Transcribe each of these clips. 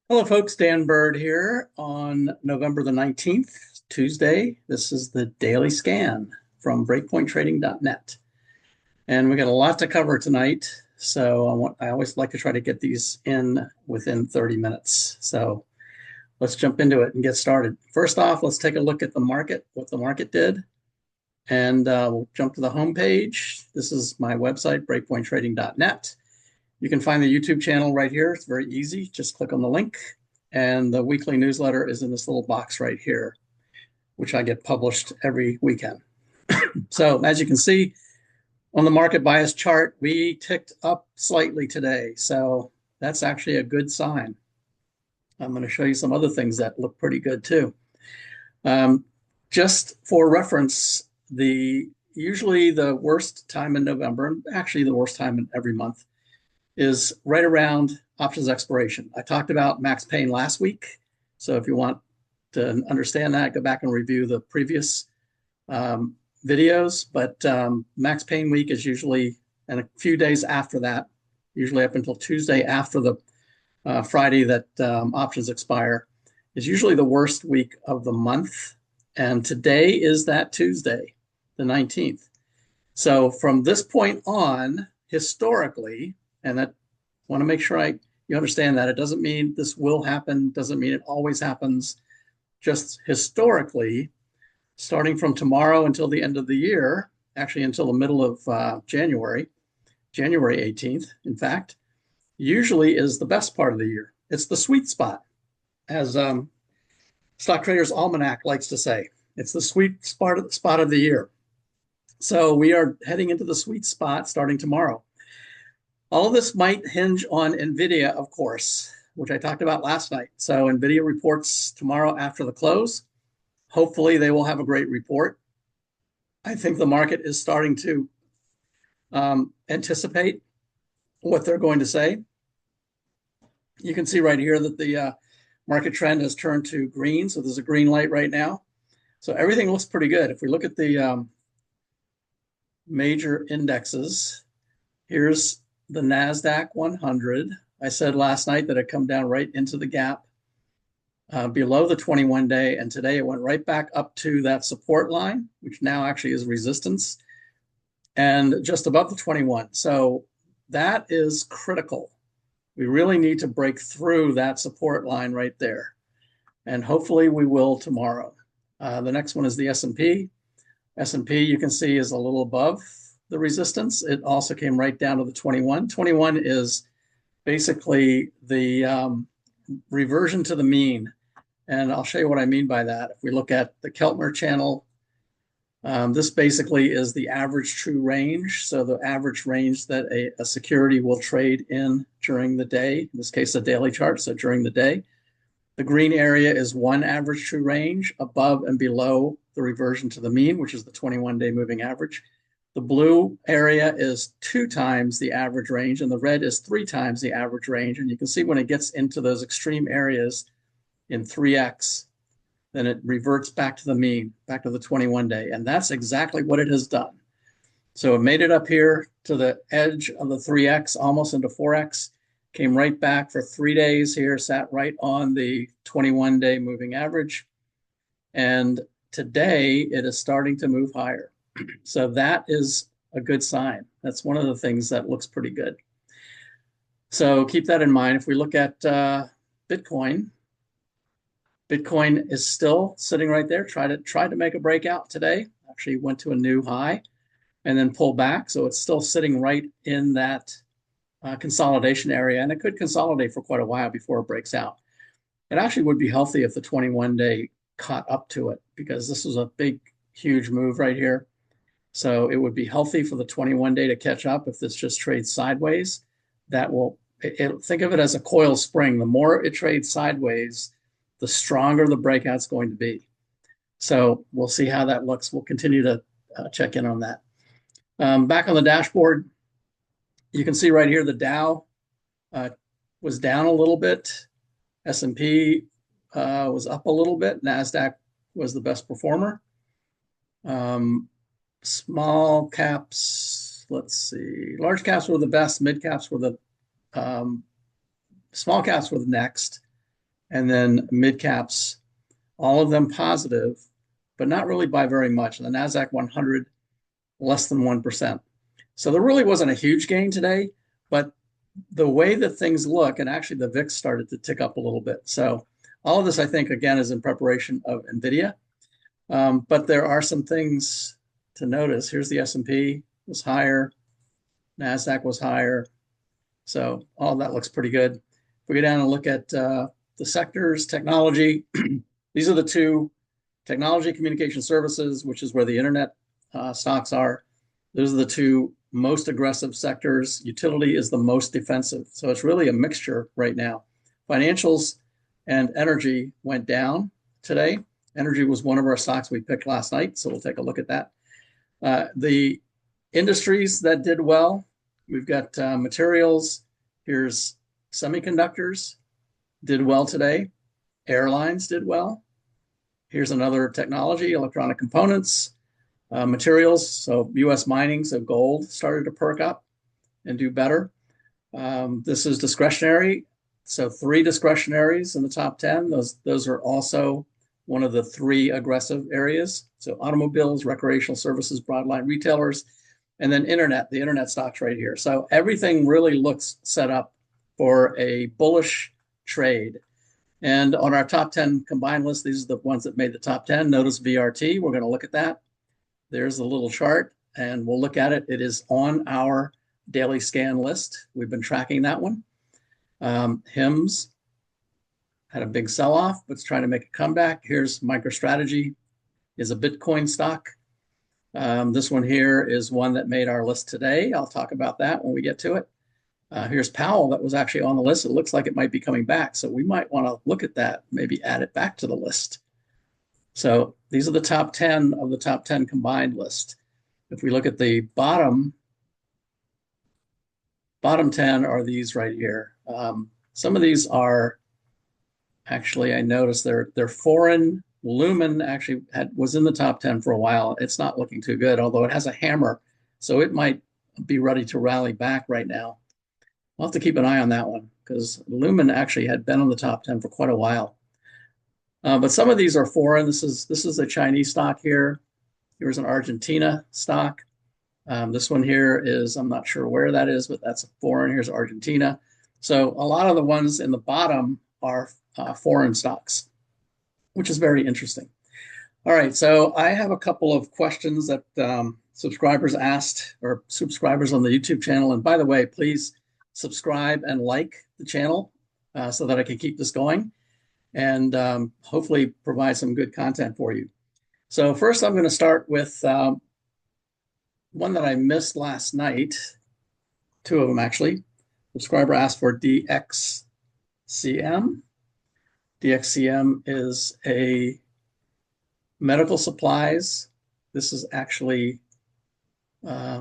Hello, folks. Dan Bird here on November the 19th, Tuesday. This is the Daily Scan from breakpointtrading.net. And we got a lot to cover tonight. So I always like to try to get these in within 30 minutes. So let's jump into it and get started. First off, let's take a look at the market, what the market did. And we'll jump to the home page. This is my website, breakpointtrading.net. You can find the YouTube channel right here. It's very easy. Just click on the link. And the weekly newsletter is in this little box right here, which I get published every weekend. So as you can see on the market bias chart, we ticked up slightly today. So that's actually a good sign. I'm going to show you some other things that look pretty good too. Just for reference, usually the worst time in November, and actually the worst time in every month, is right around options expiration. I talked about max pain last week. So if you want to understand that, go back and review the previous videos. But max pain week is usually, and a few days after that, usually up until Tuesday after the Friday that options expire, is usually the worst week of the month. And today is that Tuesday, the 19th. So from this point on, historically, and I want to make sure you understand that. It doesn't mean this will happen, doesn't mean it always happens. Just historically, starting from tomorrow until the end of the year, actually until the middle of January 18th, in fact, usually is the best part of the year. It's the sweet spot, as Stock Traders Almanac likes to say. It's the sweet spot of the year. So we are heading into the sweet spot starting tomorrow. All of this might hinge on NVIDIA, of course, which I talked about last night. So NVIDIA reports tomorrow after the close. Hopefully they will have a great report. I think the market is starting to anticipate what they're going to say. You can see right here that the market trend has turned to green. So there's a green light right now. So everything looks pretty good. If we look at the major indexes, here's the NASDAQ 100. I said last night that it come down right into the gap below the 21-day, and today it went right back up to that support line, which now actually is resistance, and just above the 21. So that is critical. We really need to break through that support line right there, and hopefully we will tomorrow. The next one is the S&P. S&P, you can see, is a little above the resistance. It also came right down to the 21. 21 is basically the reversion to the mean. And I'll show you what I mean by that. If we look at the Keltner channel, this basically is the average true range. So the average range that a security will trade in during the day, in this case, a daily chart, so during the day. The green area is one average true range above and below the reversion to the mean, which is the 21-day moving average. The blue area is 2 times the average range, and the red is 3 times the average range. And you can see when it gets into those extreme areas in 3x, then it reverts back to the mean, back to the 21-day. And that's exactly what it has done. So it made it up here to the edge of the 3x, almost into 4x, came right back for 3 days here, sat right on the 21-day moving average. And today it is starting to move higher. So that is a good sign. That's one of the things that looks pretty good. So keep that in mind. If we look at Bitcoin, Bitcoin is still sitting right there. Tried to make a breakout today. Actually went to a new high and then pulled back. So it's still sitting right in that consolidation area, and it could consolidate for quite a while before it breaks out. It actually would be healthy if the 21-day caught up to it, because this is a big, huge move right here. So it would be healthy for the 21-day to catch up. If this just trades sideways, that will, think of it as a coil spring. The more it trades sideways, the stronger the breakout's going to be. So we'll see how that looks. We'll continue to check in on that. Back on the dashboard, you can see right here the Dow was down a little bit. S&P was up a little bit. NASDAQ was the best performer. Small caps, let's see. Large caps were the best. Mid caps were the small caps were the next. and then mid caps, all of them positive, but not really by very much. And the NASDAQ 100, less than 1%. So there really wasn't a huge gain today, but the way that things look, and actually the VIX started to tick up a little bit. So all of this, I think, again, is in preparation of NVIDIA. But there are some things to notice. Here's the S&P was higher, NASDAQ was higher. So all of that looks pretty good. If we go down and look at the sectors, technology, these are the two: technology, communication services, which is where the internet stocks are. Those are the two most aggressive sectors. Utility is the most defensive. So it's really a mixture right now. Financials and energy went down today. Energy was one of our stocks we picked last night, so we'll take a look at that. The industries that did well, we've got materials. Here's semiconductors, did well today. Airlines did well. Here's another technology, electronic components, materials. So U.S. mining, so gold started to perk up and do better. This is discretionary. So 3 discretionaries in the top 10. Those are also one of the 3 aggressive areas. So automobiles, recreational services, broadline retailers, and then internet, the internet stocks right here. So everything really looks set up for a bullish trade. And on our top 10 combined list, these are the ones that made the top 10. Notice VRT, we're going to look at that. There's a little chart, and we'll look at it. It is on our daily scan list. We've been tracking that one. HIMS had a big sell-off, but it's trying to make a comeback. Here's MicroStrategy, is a Bitcoin stock. This one here is one that made our list today. I'll talk about that when we get to it. Here's Powell, that was actually on the list. It looks like it might be coming back. So we might want to look at that, maybe add it back to the list. So these are the top 10 of the top 10 combined list. If we look at the bottom 10 are these right here. Some of these are actually, I noticed they're foreign. Lumen actually was in the top 10 for a while. It's not looking too good, although it has a hammer. So it might be ready to rally back right now. We'll have to keep an eye on that one because Lumen actually had been on the top 10 for quite a while. But some of these are foreign. This is a Chinese stock here. Here's an Argentina stock. This one here is, I'm not sure where that is, but that's foreign. Here's Argentina. So a lot of the ones in the bottom are foreign stocks, which is very interesting. All right, so I have a couple of questions that subscribers asked, or subscribers on the YouTube channel. And by the way, please subscribe and like the channel so that I can keep this going and hopefully provide some good content for you. So first, I'm going to start with one that I missed last night, 2 of them actually. Subscriber asked for DXCM. DXCM is a medical supplies. This is actually a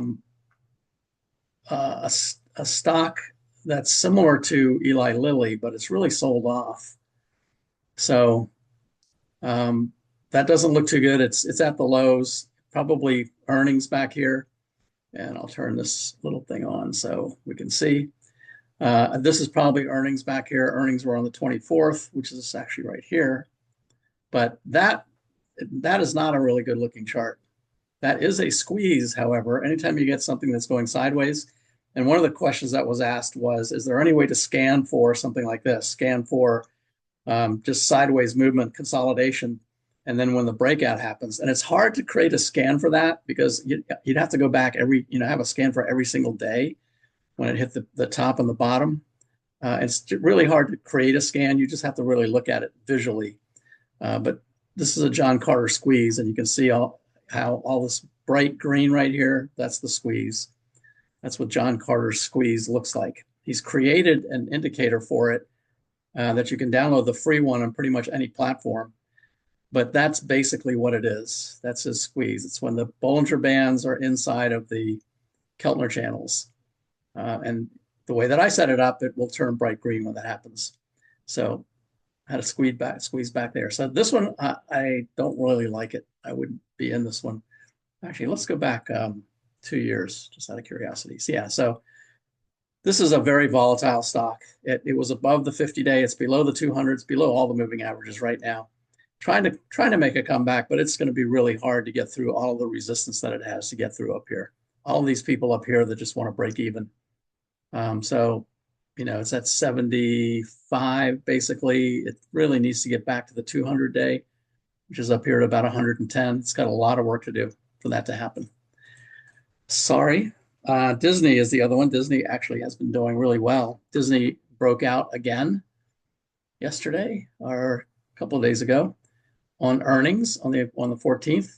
stock that's similar to Eli Lilly, but it's really sold off. So that doesn't look too good. It's at the lows, probably earnings back here. And I'll turn this little thing on so we can see. This is probably earnings back here. Earnings were on the 24th, which is actually right here. But that is not a really good looking chart. That is a squeeze, however, anytime you get something that's going sideways. And one of the questions that was asked was, is there any way to scan for something like this? Scan for just sideways movement, consolidation, and then when the breakout happens. And it's hard to create a scan for that because you'd have to go back have a scan for every single day when it hit the top and the bottom. It's really hard to create a scan. You just have to really look at it visually. But this is a John Carter squeeze, and you can see how all this bright green right here, that's the squeeze. That's what John Carter's squeeze looks like. He's created an indicator for it that you can download, the free one, on pretty much any platform. But that's basically what it is. That's his squeeze. It's when the Bollinger Bands are inside of the Keltner channels. And the way that I set it up, it will turn bright green when that happens. So I had a squeeze back there. So this one, I don't really like it. I wouldn't be in this one. Actually, let's go back 2 years, just out of curiosity. So yeah, so This is a very volatile stock. It was above the 50-day. It's below the 200. It's below all the moving averages right now. Trying to make a comeback, but it's going to be really hard to get through all of the resistance that it has to get through up here. All of these people up here that just want to break even. So, it's at 75 basically. It really needs to get back to the 200-day, which is up here at about 110. It's got a lot of work to do for that to happen. Sorry. Disney is the other one. Disney actually has been doing really well. Disney broke out again yesterday or a couple of days ago on earnings on the 14th.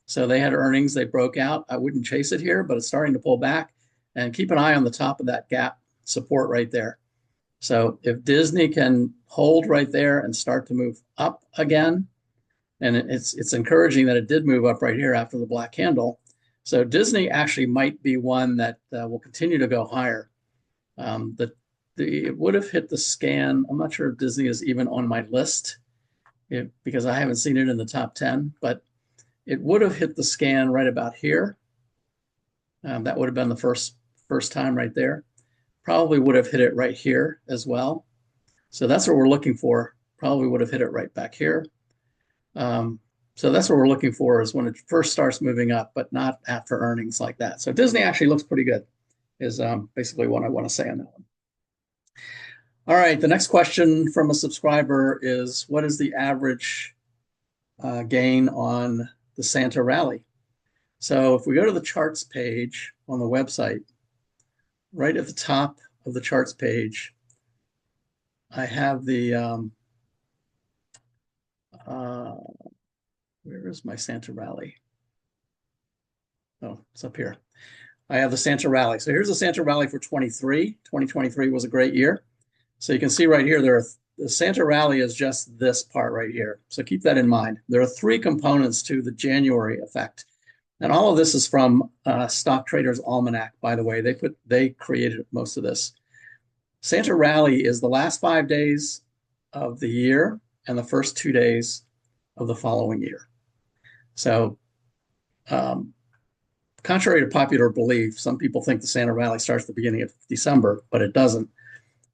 So they had earnings, they broke out. I wouldn't chase it here, but it's starting to pull back, and keep an eye on the top of that gap support right there. So if Disney can hold right there and start to move up again, and it's encouraging that it did move up right here after the black candle. So Disney actually might be one that will continue to go higher. It would have hit the scan. I'm not sure if Disney is even on my list because I haven't seen it in the top 10, but it would have hit the scan right about here. That would have been the first time right there. Probably would have hit it right here as well. So that's what we're looking for. Probably would have hit it right back here. So that's what we're looking for, is when it first starts moving up, but not after earnings like that. So Disney actually looks pretty good, is basically what I want to say on that one. All right, the next question from a subscriber is, what is the average gain on the Santa rally? So if we go to the charts page on the website, right at the top of the charts page, I have the where is my Santa rally? Oh, it's up here. I have the Santa rally. So here's the Santa rally for 23. 2023 was a great year. So you can see right here, the Santa rally is just this part right here. So keep that in mind. There are three components to the January effect. And all of this is from Stock Traders Almanac, by the way. They created most of this. Santa rally is the last 5 days of the year and the first 2 days of the following year. So contrary to popular belief, some people think the Santa rally starts at the beginning of December, but it doesn't.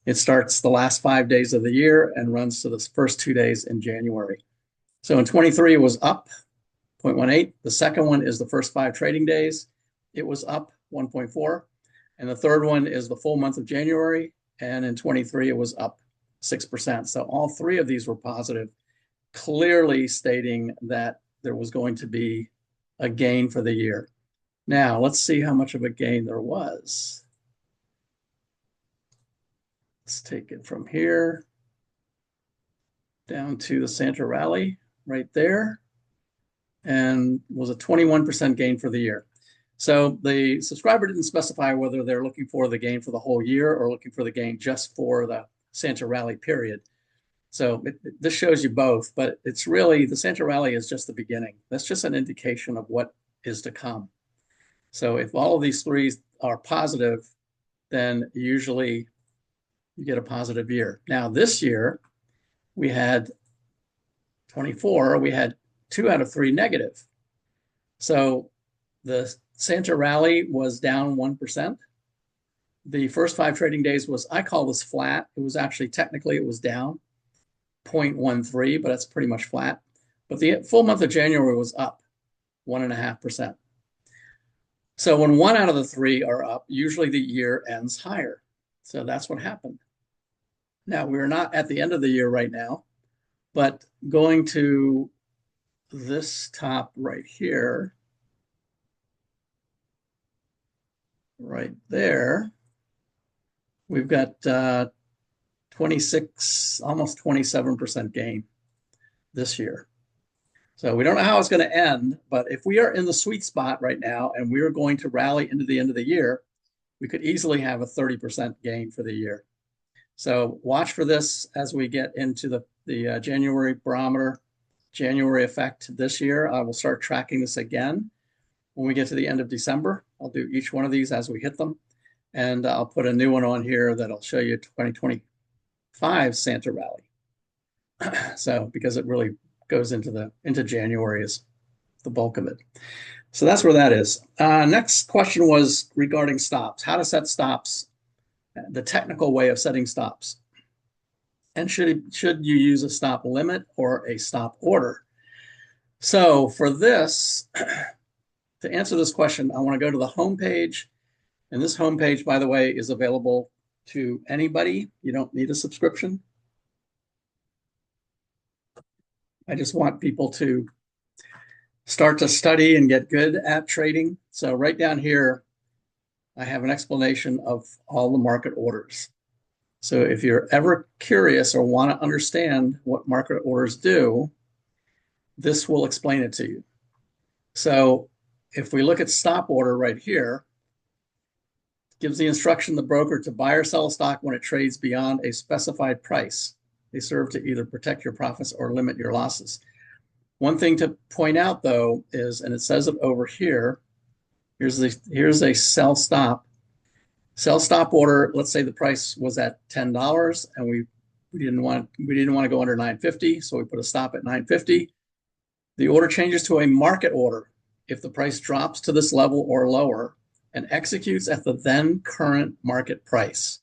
It starts the last 5 days of the year and runs to the first 2 days in January. So in 23, it was up 0.18. The second one is the first 5 trading days. It was up 1.4. And the third one is the full month of January. And in 23, it was up 6%. So all three of these were positive, clearly stating that there was going to be a gain for the year. Now, let's see how much of a gain there was. Let's take it from here down to the Santa rally right there, and was a 21% gain for the year. So the subscriber didn't specify whether they're looking for the gain for the whole year or looking for the gain just for the Santa rally period. So this shows you both, but it's really, the Santa rally is just the beginning. That's just an indication of what is to come. So if all of these three are positive, then usually you get a positive year. Now this year, we had 24, we had 2 out of 3 negative. So the Santa rally was down 1%. The first 5 trading days was, I call this flat. It was actually, technically, it was down 0.13, but that's pretty much flat. But the full month of January was up 1.5%. So when 1 out of the 3 are up, usually the year ends higher. So that's what happened. Now, we're not at the end of the year right now, but going to this top right here, right there, we've got 26, almost 27% gain this year. So we don't know how it's going to end, but if we are in the sweet spot right now and we're going to rally into the end of the year, we could easily have a 30% gain for the year. So watch for this as we get into the January barometer, January effect this year. I will start tracking this again when we get to the end of December. I'll do each one of these as we hit them. And I'll put a new one on here that'll show you 2025 Santa rally. So because it really goes into January is the bulk of it. So that's where that is. Next question was regarding stops, how to set stops the technical way of setting stops. And should you use a stop limit or a stop order? So for this, to answer this question, I want to go to the home page. And this home page, by the way, is available to anybody. You don't need a subscription. I just want people to start to study and get good at trading. So right down here, I have an explanation of all the market orders. So if you're ever curious or want to understand what market orders do, this will explain it to you. So if we look at stop order right here, it gives the instruction the broker to buy or sell a stock when it trades beyond a specified price. They serve to either protect your profits or limit your losses. One thing to point out though is, and it says it over here, here's a sell stop. Sell stop order, let's say the price was at $10 and we didn't want to go under 950, so we put a stop at 950. The order changes to a market order if the price drops to this level or lower and executes at the then current market price.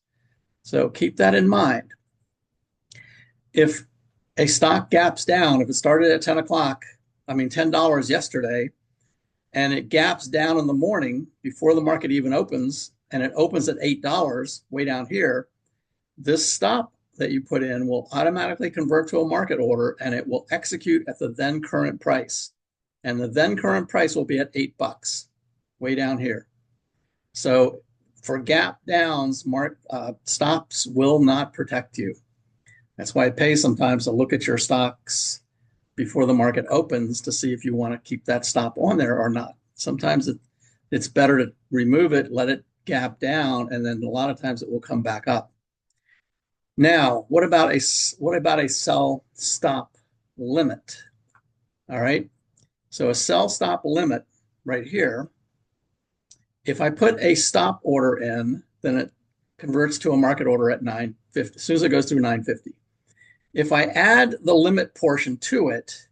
So keep that in mind. If a stock gaps down, if it started at $10 yesterday, and it gaps down in the morning before the market even opens, and it opens at $8 way down here, this stop that you put in will automatically convert to a market order and it will execute at the then current price. And the then current price will be at $8 way down here. So for gap downs, stops will not protect you. That's why it pays sometimes to look at your stocks before the market opens to see if you want to keep that stop on there or not. Sometimes it's better to remove it, let it gap down, and then a lot of times it will come back up. Now, what about a sell stop limit? All right. So a sell stop limit right here, if I put a stop order in, then it converts to a market order at 950, as soon as it goes through 950. If I add the limit portion to it,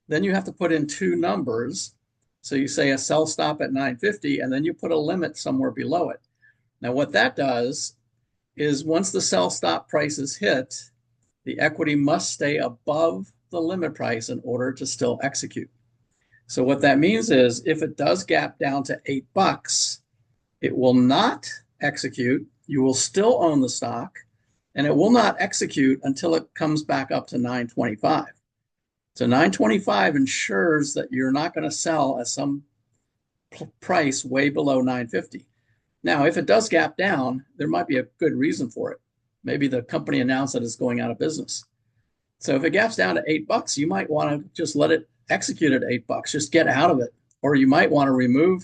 then you have to put in two numbers. So you say a sell stop at 950, and then you put a limit somewhere below it. Now what that does is once the sell stop price is hit, the equity must stay above the limit price in order to still execute. So what that means is if it does gap down to $8, it will not execute. You will still own the stock, and it will not execute until it comes back up to 925. So 925 ensures that you're not going to sell at some price way below 950. Now, if it does gap down, there might be a good reason for it. Maybe the company announced that it's going out of business. So if it gaps down to $8, you might want to just let it execute at $8, just get out of it. Or you might want to remove,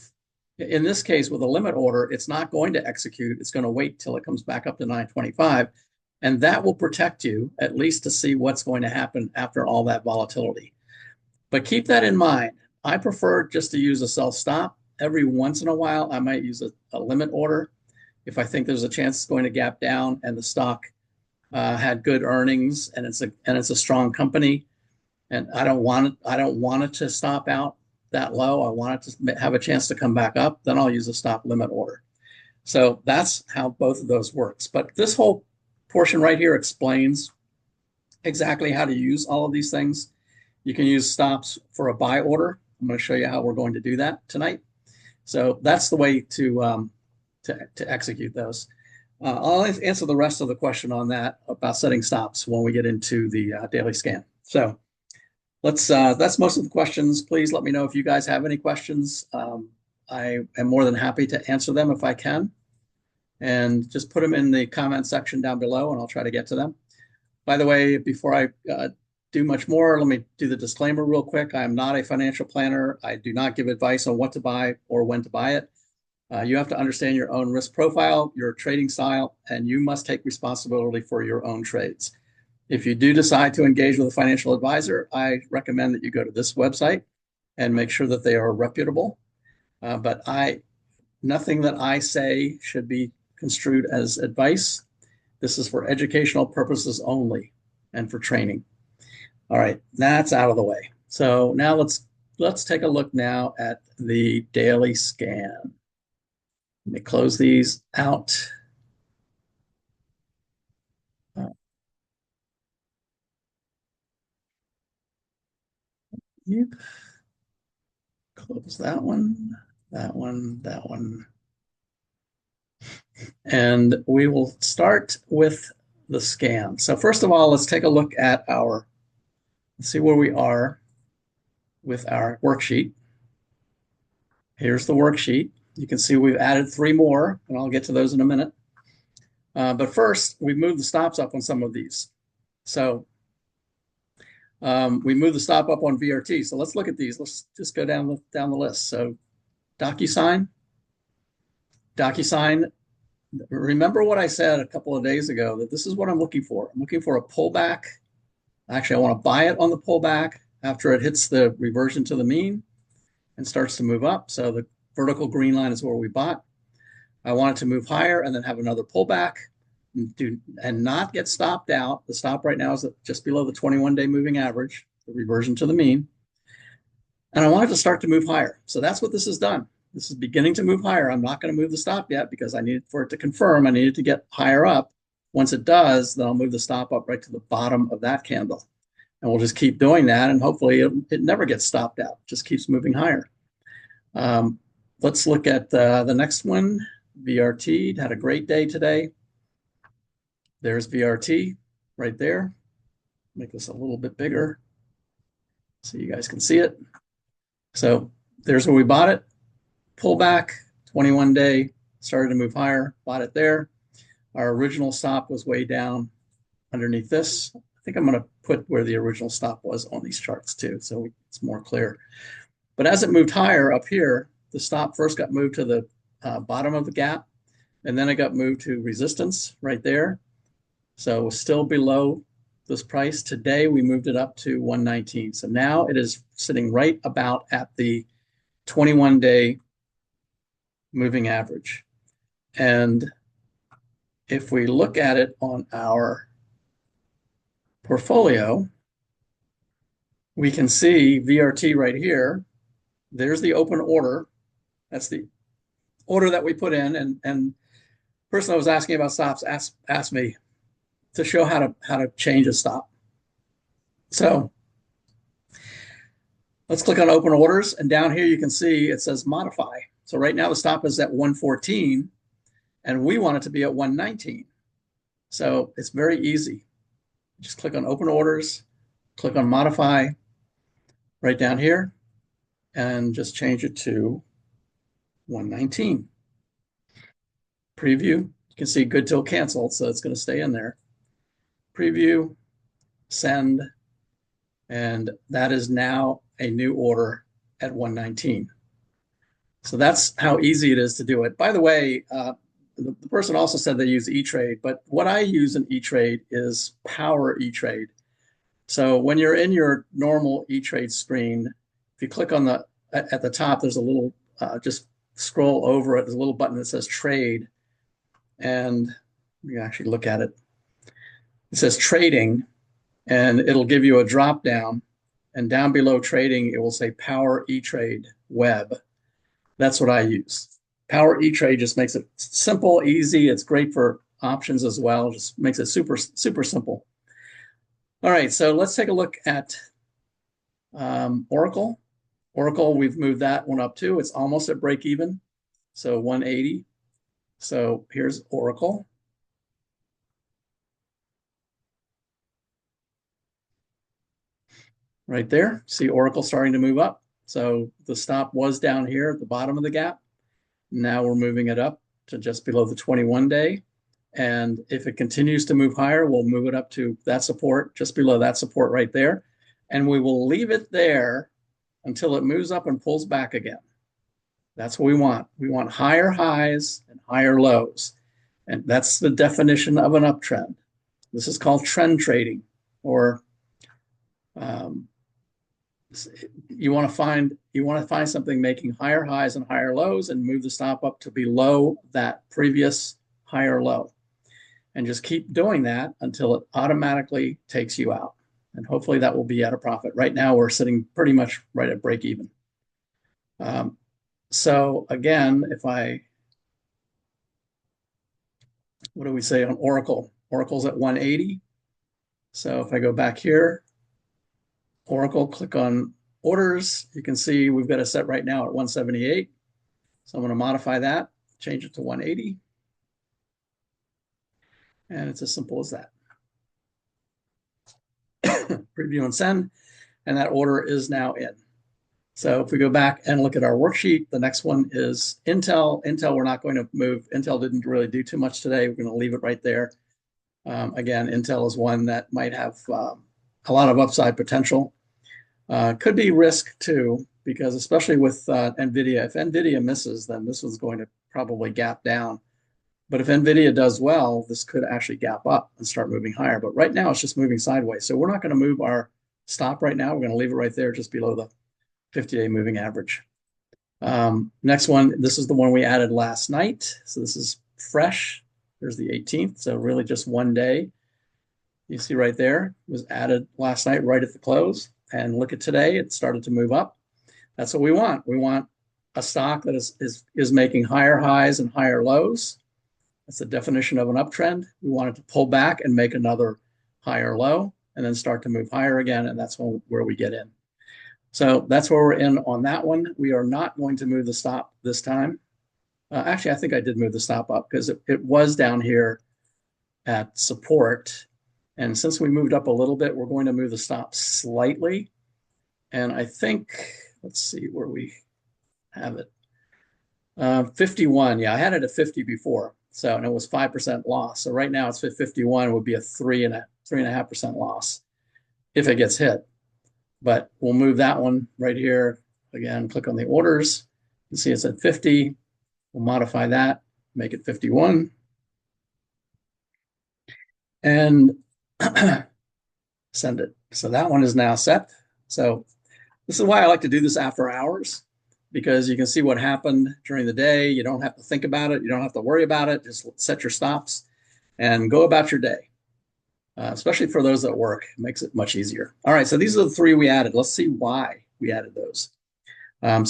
in this case with a limit order, it's not going to execute. It's going to wait till it comes back up to 925. And that will protect you at least to see what's going to happen after all that volatility. But keep that in mind. I prefer just to use a sell stop. Every once in a while, I might use a limit order if I think there's a chance it's going to gap down and the stock had good earnings and it's a strong company, and I don't want it to stop out that low. I want it to have a chance to come back up. Then I'll use a stop limit order. So that's how both of those works. But this whole portion right here explains exactly how to use all of these things. You can use stops for a buy order. I'm going to show you how we're going to do that tonight. So that's the way to execute those. I'll answer the rest of the question on that about setting stops when we get into the daily scan. So that's most of the questions. Please let me know if you guys have any questions. I am more than happy to answer them if I can. And just put them in the comment section down below and I'll try to get to them. By the way, before I do much more, let me do the disclaimer real quick. I am not a financial planner. I do not give advice on what to buy or when to buy it. You have to understand your own risk profile, your trading style, and you must take responsibility for your own trades. If you do decide to engage with a financial advisor, I recommend that you go to this website and make sure that they are reputable. But nothing that I say should be construed as advice. This is for educational purposes only and for training. All right, that's out of the way. So now let's take a look now at the daily scan. Let me close these out. Yep. Close that one, that one, that one. And we will start with the scan. So first of all, let's take a look at let's see where we are with our worksheet. Here's the worksheet. You can see we've added 3 more, and I'll get to those in a minute. But first, we've moved the stops up on some of these. So we moved the stop up on VRT. So let's look at these. Let's just go down the list. So DocuSign. Remember what I said a couple of days ago, that this is what I'm looking for. I'm looking for a pullback. Actually, I want to buy it on the pullback after it hits the reversion to the mean and starts to move up. So the vertical green line is where we bought. I want it to move higher and then have another pullback and not get stopped out. The stop right now is just below the 21-day moving average, the reversion to the mean. And I want it to start to move higher. So that's what this has done. This is beginning to move higher. I'm not going to move the stop yet because I need for it to confirm. I need it to get higher up. Once it does, then I'll move the stop up right to the bottom of that candle. And we'll just keep doing that. And hopefully it never gets stopped out. It just keeps moving higher. Let's look at the next one. VRT had a great day today. There's VRT right there. Make this a little bit bigger so you guys can see it. So there's where we bought it. Pullback, 21-day, started to move higher, bought it there. Our original stop was way down underneath this. I think I'm going to put where the original stop was on these charts too, so it's more clear. But as it moved higher up here, the stop first got moved to the bottom of the gap, and then it got moved to resistance right there. So it was still below this price. Today, we moved it up to 119. So now it is sitting right about at the 21-day moving average. And if we look at it on our portfolio, we can see VRT right here. There's the open order. That's the order that we put in. And the person that was asking about stops asked me to show how to change a stop. So let's click on open orders. And down here, you can see it says modify. So right now the stop is at 114 and we want it to be at 119. So it's very easy. Just click on open orders, click on modify right down here, and just change it to 119. Preview, you can see good till canceled, so it's going to stay in there. Preview, send, and that is now a new order at 119. So that's how easy it is to do it. By the way, the person also said they use E-Trade, but what I use in E-Trade is Power E-Trade. So when you're in your normal E-Trade screen, if you click on at the top, there's a little, just scroll over it, there's a little button that says Trade, and you actually look at it. It says Trading, and it'll give you a drop down, and down below Trading, it will say Power E-Trade Web. That's what I use. Power E-Trade just makes it simple, easy. It's great for options as well. Just makes it super, super simple. All right, so let's take a look at Oracle. Oracle, we've moved that one up too. It's almost at break even, so 180. So here's Oracle. Right there, see Oracle starting to move up. So the stop was down here at the bottom of the gap. Now we're moving it up to just below the 21-day. And if it continues to move higher, we'll move it up to that support, just below that support right there. And we will leave it there until it moves up and pulls back again. That's what we want. We want higher highs and higher lows. And that's the definition of an uptrend. This is called trend trading, or you want to find something making higher highs and higher lows and move the stop up to below that previous higher low, and just keep doing that until it automatically takes you out, and hopefully that will be at a profit. Right now we're sitting pretty much right at break even. So again, what do we say on Oracle? Oracle's at 180. So if I go back here, Oracle, click on orders, you can see we've got it set right now at 178. So I'm going to modify that, change it to 180. And it's as simple as that. Preview and send, and that order is now in. So if we go back and look at our worksheet, the next one is Intel. Intel, we're not going to move. Intel didn't really do too much today. We're going to leave it right there. Again, Intel is one that might have a lot of upside potential. Could be risk too, because especially with NVIDIA, if NVIDIA misses, then this one's going to probably gap down. But if NVIDIA does well, this could actually gap up and start moving higher. But right now, it's just moving sideways. So we're not going to move our stop right now. We're going to leave it right there, just below the 50-day moving average. Next one, this is the one we added last night. So this is fresh. There's the 18th. So really just one day. You see right there, it was added last night right at the close. And look at today, it started to move up. That's what we want. We want a stock that is making higher highs and higher lows. That's the definition of an uptrend. We want it to pull back and make another higher low and then start to move higher again. And that's where we get in. So that's where we're in on that one. We are not going to move the stop this time. Actually, I think I did move the stop up because it was down here at support. And since we moved up a little bit, we're going to move the stop slightly. And I think, let's see where we have it. 51. Yeah, I had it at 50 before. So, and it was 5% loss. So right now it's at 51, would be a 3.5% loss if it gets hit. But we'll move that one right here. Again, click on the orders. You can see it's at 50. We'll modify that, make it 51. And send it. So that one is now set. So this is why I like to do this after hours, because you can see what happened during the day. You don't have to think about it. You don't have to worry about it. Just set your stops and go about your day. Especially for those that work, it makes it much easier. All right, so these are the three we added. Let's see why we added those.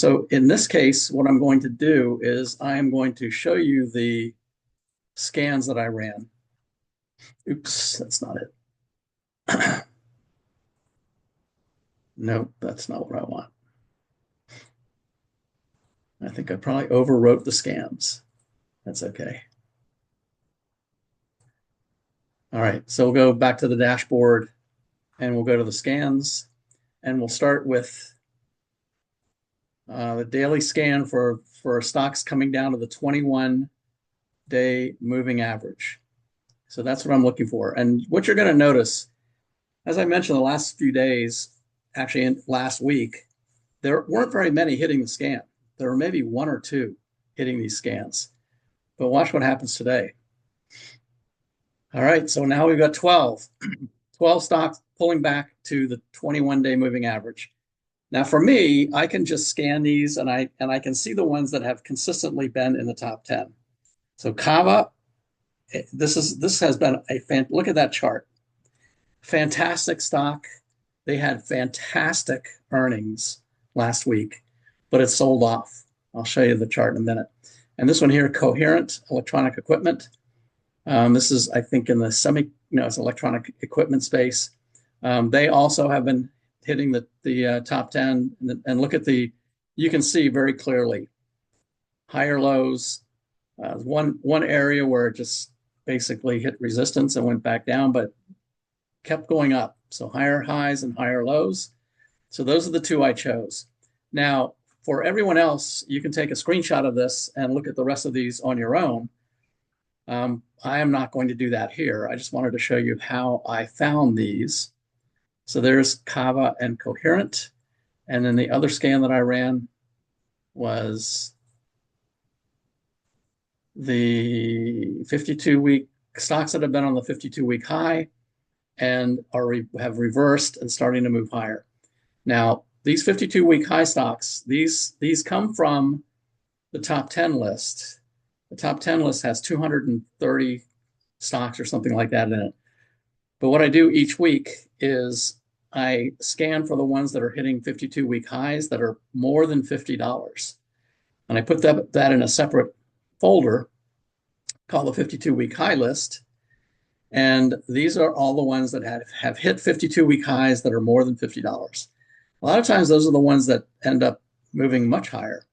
So in this case, what I'm going to do is I am going to show you the scans that I ran. Oops, that's not it. Nope, that's not what I want. I think I probably overwrote the scans. That's okay. All right, so we'll go back to the dashboard and we'll go to the scans and we'll start with the daily scan for stocks coming down to the 21-day moving average. So that's what I'm looking for. And what you're going to notice, as I mentioned, the last few days, actually in last week, there weren't very many hitting the scan. There were maybe one or two hitting these scans. But watch what happens today. All right, so now we've got 12 stocks pulling back to the 21-day moving average. Now for me, I can just scan these and I can see the ones that have consistently been in the top 10. So Kava, this has been look at that chart. Fantastic stock. They had fantastic earnings last week, but it sold off. I'll show you the chart in a minute. And this one here, Coherent Electronic Equipment. This is, I think, in the it's electronic equipment space. They also have been hitting the top 10. And look at you can see very clearly higher lows. One area where it just basically hit resistance and went back down, but kept going up. So higher highs and higher lows. So those are the two I chose. Now, for everyone else, you can take a screenshot of this and look at the rest of these on your own. I am not going to do that here. I just wanted to show you how I found these. So there's Kava and Coherent. And then the other scan that I ran was the 52-week stocks that have been on the 52-week high and have reversed and starting to move higher. Now, these 52-week high stocks, these come from the top 10 list. The top 10 list has 230 stocks or something like that in it. But what I do each week is I scan for the ones that are hitting 52-week highs that are more than $50. And I put that in a separate folder called the 52-week high list. And these are all the ones that have hit 52-week highs that are more than $50. A lot of times those are the ones that end up moving much higher.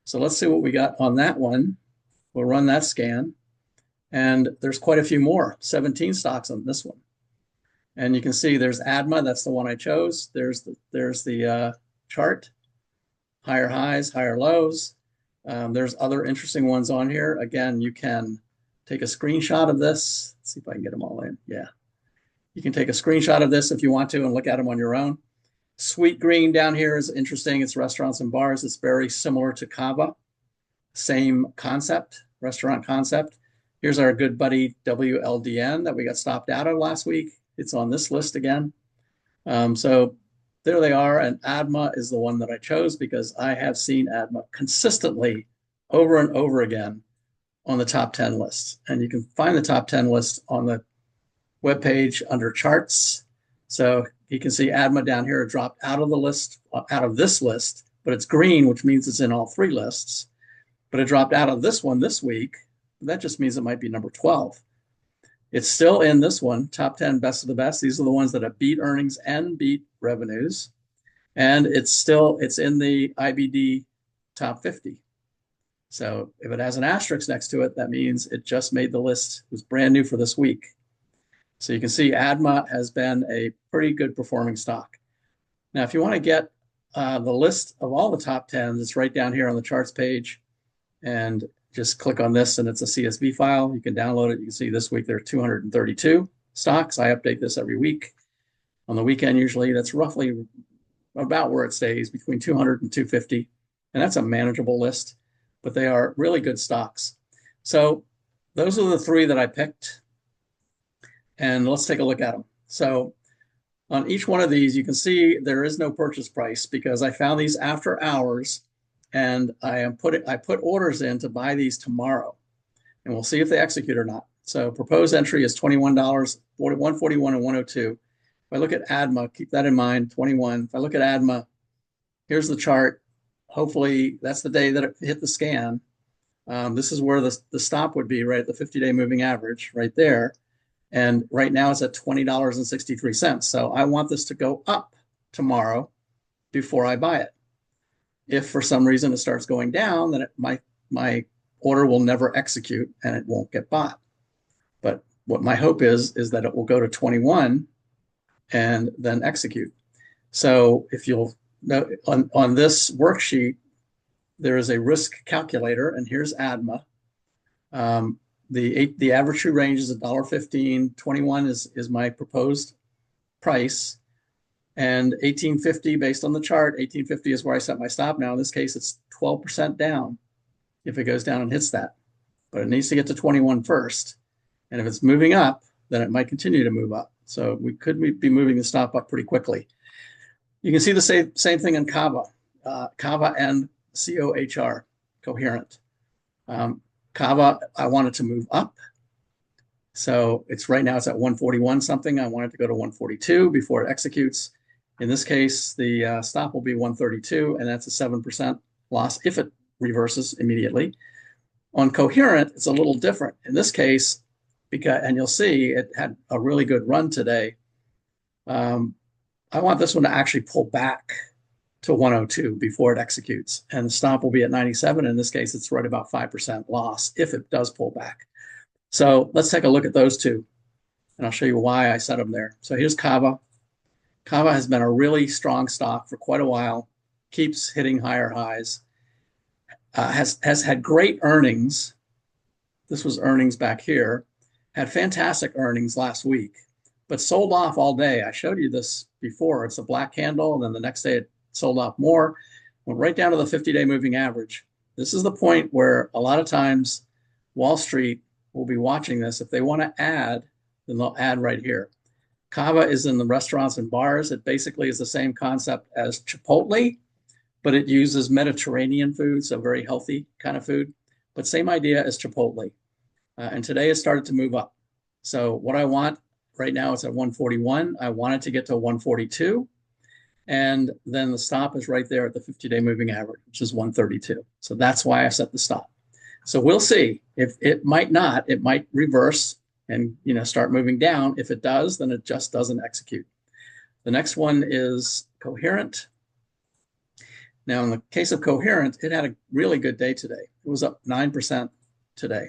So let's see what we got on that one. We'll run that scan. And there's quite a few more, 17 stocks on this one. And you can see there's ADMA, that's the one I chose. There's the chart, higher highs, higher lows. There's other interesting ones on here. Again, you can take a screenshot of this. Let's see if I can get them all in. Yeah. You can take a screenshot of this if you want to and look at them on your own. Sweet green down here is interesting. It's restaurants and bars. It's very similar to Kava. Same concept, restaurant concept. Here's our good buddy WLDN that we got stopped out of last week. It's on this list again. So there they are. And ADMA is the one that I chose because I have seen ADMA consistently over and over again on the top 10 lists. And you can find the top 10 list on the webpage under charts. So you can see ADMA down here dropped out of the list, out of this list, but it's green, which means it's in all three lists. But it dropped out of this one this week. That just means it might be number 12. It's still in this one, top 10 best of the best. These are the ones that have beat earnings and beat revenues. And it's in the IBD top 50. So if it has an asterisk next to it, that means it just made the list. It was brand new for this week. So you can see ADMA has been a pretty good performing stock. Now, if you want to get the list of all the top 10s, it's right down here on the charts page. And just click on this and it's a CSV file. You can download it. You can see this week there are 232 stocks. I update this every week. On the weekend, usually that's roughly about where it stays, between 200 and 250. And that's a manageable list, but they are really good stocks. So those are the three that I picked. And let's take a look at them. So on each one of these, you can see there is no purchase price because I found these after hours. And I put orders in to buy these tomorrow, and we'll see if they execute or not. So proposed entry is $21, $141 and 102. If I look at ADMA, keep that in mind, 21. If I look at ADMA, here's the chart. Hopefully that's the day that it hit the scan. This is where the stop would be, right at the 50-day moving average, right there. And right now it's at $20.63. So I want this to go up tomorrow before I buy it. If for some reason it starts going down, then my order will never execute and it won't get bought. But what my hope is that it will go to 21 and then execute. So if you'll note on this worksheet, there is a risk calculator, and here's ADMA. The average true range is $1.15. 21 is my proposed price. And 1850, based on the chart, 1850 is where I set my stop. Now, in this case, it's 12% down if it goes down and hits that. But it needs to get to 21 first. And if it's moving up, then it might continue to move up. So we could be moving the stop up pretty quickly. You can see the same thing in Kava. Kava and COHR, coherent. Kava, I want it to move up. So right now it's at 141 something. I want it to go to 142 before it executes. In this case, the stop will be 132, and that's a 7% loss if it reverses immediately. On coherent, it's a little different. In this case, and you'll see it had a really good run today. I want this one to actually pull back to 102 before it executes, and the stop will be at 97. In this case, it's right about 5% loss if it does pull back. So let's take a look at those two, and I'll show you why I set them there. So here's Kava. Kava has been a really strong stock for quite a while, keeps hitting higher highs, has had great earnings. This was earnings back here, had fantastic earnings last week, but sold off all day. I showed you this before. It's a black candle, and then the next day it sold off more, went right down to the 50-day moving average. This is the point where a lot of times Wall Street will be watching this. If they want to add, then they'll add right here. Kava is in the restaurants and bars. It basically is the same concept as Chipotle, but it uses Mediterranean food, so very healthy kind of food. But same idea as Chipotle. And today it started to move up. So what I want right now, it's at 141. I want it to get to 142. And then the stop is right there at the 50-day moving average, which is 132. So that's why I set the stop. So we'll see. If it might not, it might reverse and start moving down. If it does, then it just doesn't execute. The next one is coherent. Now, in the case of Coherent, it had a really good day today. It was up 9% today.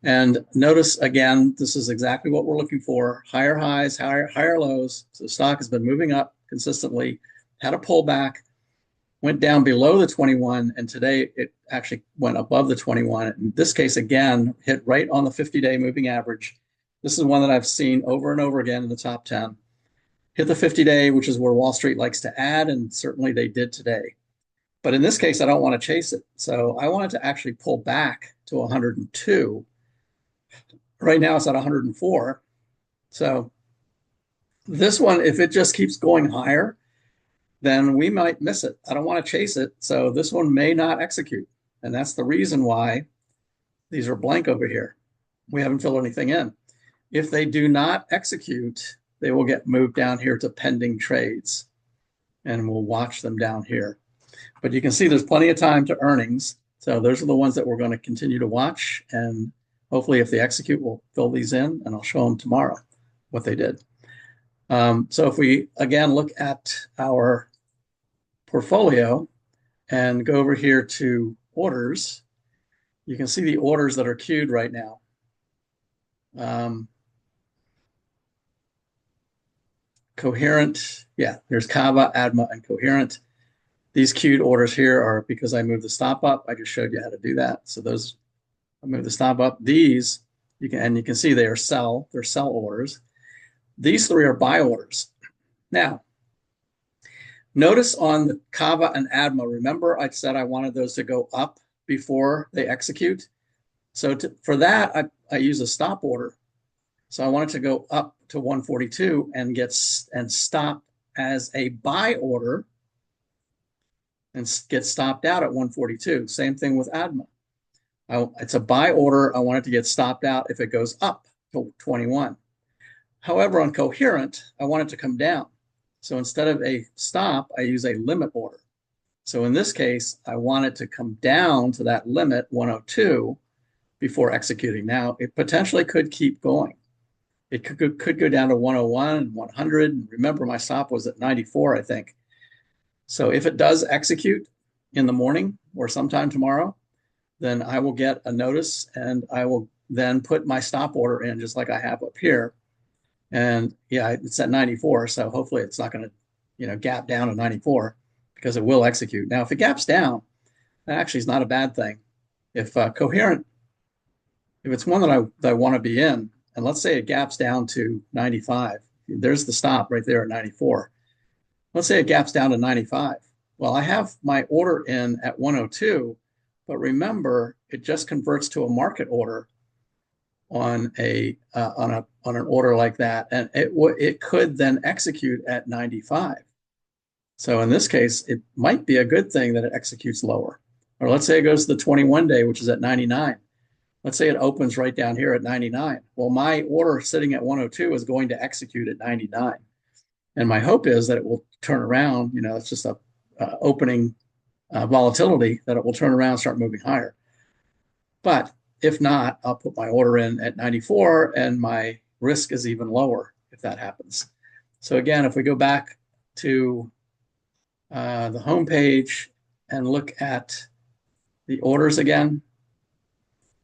And notice again, this is exactly what we're looking for. Higher highs, higher lows. So the stock has been moving up consistently, had a pullback, went down below the 21, and today it actually went above the 21. In this case, again, hit right on the 50-day moving average. This is one that I've seen over and over again in the top 10. Hit the 50-day, which is where Wall Street likes to add, and certainly they did today. But in this case, I don't want to chase it. So I wanted to actually pull back to 102. Right now it's at 104. So this one, if it just keeps going higher, then we might miss it. I don't want to chase it. So this one may not execute. And that's the reason why these are blank over here. We haven't filled anything in. If they do not execute, they will get moved down here to pending trades. And we'll watch them down here. But you can see there's plenty of time to earnings. So those are the ones that we're going to continue to watch. And hopefully if they execute, we'll fill these in and I'll show them tomorrow what they did. So if we, again, look at our portfolio and go over here to orders, you can see the orders that are queued right now. Coherent, yeah, there's Kava, ADMA, and Coherent. These queued orders here are because I moved the stop up. I just showed you how to do that. So those, I moved the stop up. These, you can see they are sell orders. These three are buy orders. Now, notice on the Kava and ADMA, remember I said I wanted those to go up before they execute. So for that, I use a stop order. So I want it to go up to 142 and stop as a buy order and get stopped out at 142. Same thing with ADMA. It's a buy order. I want it to get stopped out if it goes up to 21. However, on Coherent, I want it to come down. So instead of a stop, I use a limit order. So in this case, I want it to come down to that limit, 102, before executing. Now, it potentially could keep going. It could go down to 101 and 100. And remember, my stop was at 94, I think. So if it does execute in the morning or sometime tomorrow, then I will get a notice and I will then put my stop order in just like I have up here. And yeah, it's at 94. So hopefully it's not going to, gap down to 94 because it will execute. Now, if it gaps down, that actually is not a bad thing. If Coherent, if it's one that I want to be in, and let's say it gaps down to 95, there's the stop right there at 94. Let's say it gaps down to 95. Well, I have my order in at 102, but remember, it just converts to a market order on an order like that, and it could then execute at 95. So in this case, it might be a good thing that it executes lower. Or let's say it goes to the 21-day, which is at 99. Let's say it opens right down here at 99. Well, my order sitting at 102 is going to execute at 99. And my hope is that it will turn around. It's just a opening volatility, that it will turn around and start moving higher. But if not, I'll put my order in at 94 and my risk is even lower if that happens. So again, if we go back to the home page and look at the orders again,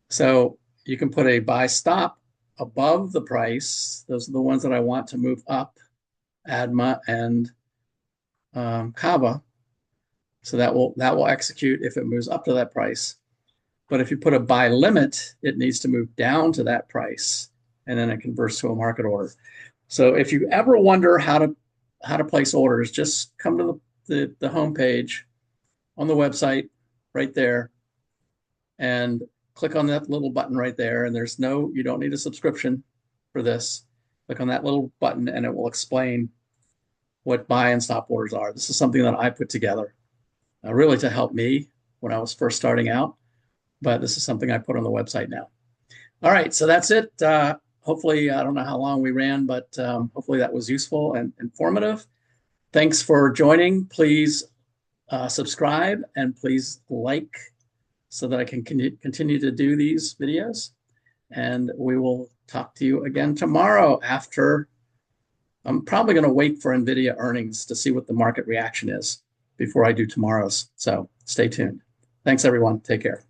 so you can put a buy stop above the price. Those are the ones that I want to move up, ADMA and Kava. So that will execute if it moves up to that price. But if you put a buy limit, it needs to move down to that price, and then it converts to a market order. So if you ever wonder how to place orders, just come to the home page on the website right there, and click on that little button right there. And you don't need a subscription for this. Click on that little button, and it will explain what buy and stop orders are. This is something that I put together really to help me when I was first starting out. But this is something I put on the website now. All right, so that's it. Hopefully, I don't know how long we ran, but hopefully that was useful and informative. Thanks for joining. Please subscribe and please like so that I can continue to do these videos. And we will talk to you again tomorrow after. I'm probably going to wait for NVIDIA earnings to see what the market reaction is. before I do tomorrow's. So stay tuned. Thanks, everyone. Take care.